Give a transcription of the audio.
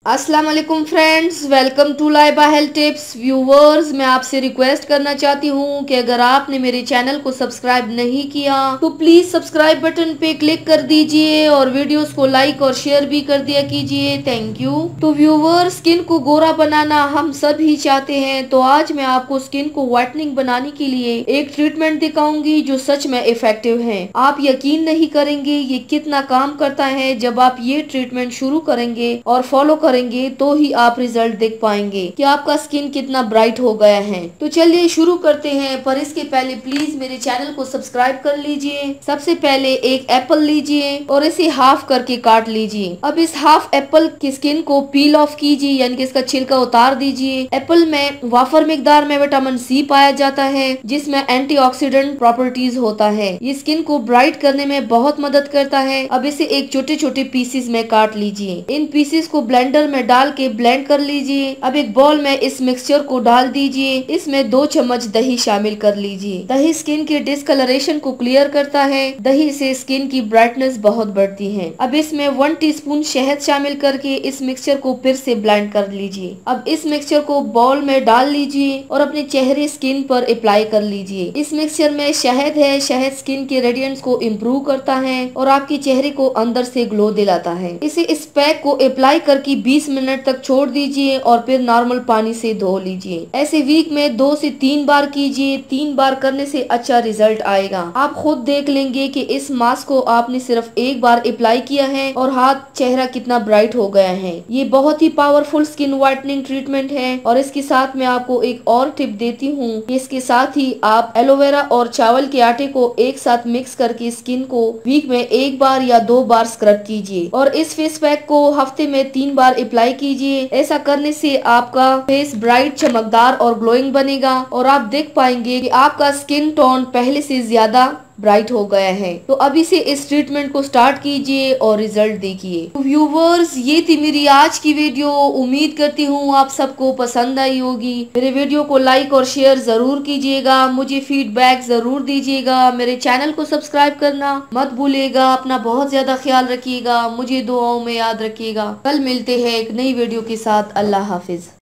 अस्सलाम वालेकुम friends, welcome to Laiba health tips. Viewers, मैं आपसे रिक्वेस्ट करना चाहती हूँ कि अगर आपने मेरे चैनल को सब्सक्राइब नहीं किया तो प्लीज सब्सक्राइब बटन पे क्लिक कर दीजिए और वीडियोस को लाइक और शेयर भी कर दिया कीजिए। Thank you. तो व्यूवर्स, स्किन को गोरा बनाना हम सब ही चाहते हैं, तो आज मैं आपको स्किन को व्हाइटनिंग बनाने के लिए एक ट्रीटमेंट दिखाऊंगी जो सच में इफेक्टिव है। आप यकीन नहीं करेंगे ये कितना काम करता है। जब आप ये ट्रीटमेंट शुरू करेंगे और फॉलो करेंगे तो ही आप रिजल्ट देख पाएंगे कि आपका स्किन कितना ब्राइट हो गया है। तो चलिए शुरू करते हैं, पर इसके पहले प्लीज मेरे चैनल को सब्सक्राइब कर लीजिए। सबसे पहले एक एप्पल लीजिए और इसे हाफ करके काट लीजिए। अब इस हाफ एप्पल की स्किन को पील ऑफ कीजिए, यानी कि इसका छिलका उतार दीजिए। एप्पल में वाफर मिकदार में विटामिन सी पाया जाता है, जिसमें एंटीऑक्सीडेंट प्रॉपर्टीज होता है। ये स्किन को ब्राइट करने में बहुत मदद करता है। अब इसे एक छोटे छोटे पीसेस में काट लीजिए। इन पीसेस को ब्लेंडर में डाल के ब्लेंड कर लीजिए। अब एक बॉल में इस मिक्सचर को डाल दीजिए। इसमें 2 चम्मच दही शामिल कर लीजिए। दही स्किन के डिस्कलरेशन को क्लियर करता है। दही से स्किन की ब्राइटनेस बहुत बढ़ती है। अब इसमें 1 टीस्पून शहद शामिल करके इस मिक्सचर को फिर से ब्लेंड कर लीजिए। अब इस मिक्सचर को बॉल में डाल लीजिए और अपने चेहरे स्किन पर अप्लाई कर लीजिए। इस मिक्सचर में शहद है। शहद स्किन के रेडियंस को इम्प्रूव करता है और आपके चेहरे को अंदर से ग्लो दिलाता है। इसे इस पैक को अप्लाई करके 20 मिनट तक छोड़ दीजिए और फिर नॉर्मल पानी से धो लीजिए। ऐसे वीक में 2 से 3 बार कीजिए। 3 बार करने से अच्छा रिजल्ट आएगा। आप खुद देख लेंगे कि इस मास्क को आपने सिर्फ एक बार अप्लाई किया है और हाथ चेहरा कितना ब्राइट हो गया है। ये बहुत ही पावरफुल स्किन व्हाइटनिंग ट्रीटमेंट है। और इसके साथ मैं आपको एक और टिप देती हूँ। इसके साथ ही आप एलोवेरा और चावल के आटे को एक साथ मिक्स करके स्किन को वीक में 1 बार या 2 बार स्क्रब कीजिए और इस फेस पैक को हफ्ते में 3 बार अप्लाई कीजिए। ऐसा करने से आपका फेस ब्राइट, चमकदार और ग्लोइंग बनेगा और आप देख पाएंगे कि आपका स्किन टोन पहले से ज्यादा ब्राइट हो गया है। तो अभी से इस ट्रीटमेंट को स्टार्ट कीजिए और रिजल्ट देखिए। तो व्यूवर्स, ये थी मेरी आज की वीडियो। उम्मीद करती हूँ आप सबको पसंद आई होगी। मेरे वीडियो को लाइक और शेयर जरूर कीजिएगा। मुझे फीडबैक जरूर दीजिएगा। मेरे चैनल को सब्सक्राइब करना मत भूलिएगा। अपना बहुत ज्यादा ख्याल रखिएगा। मुझे दुआओं में याद रखिएगा। कल मिलते हैं एक नई वीडियो के साथ। अल्लाह हाफिज।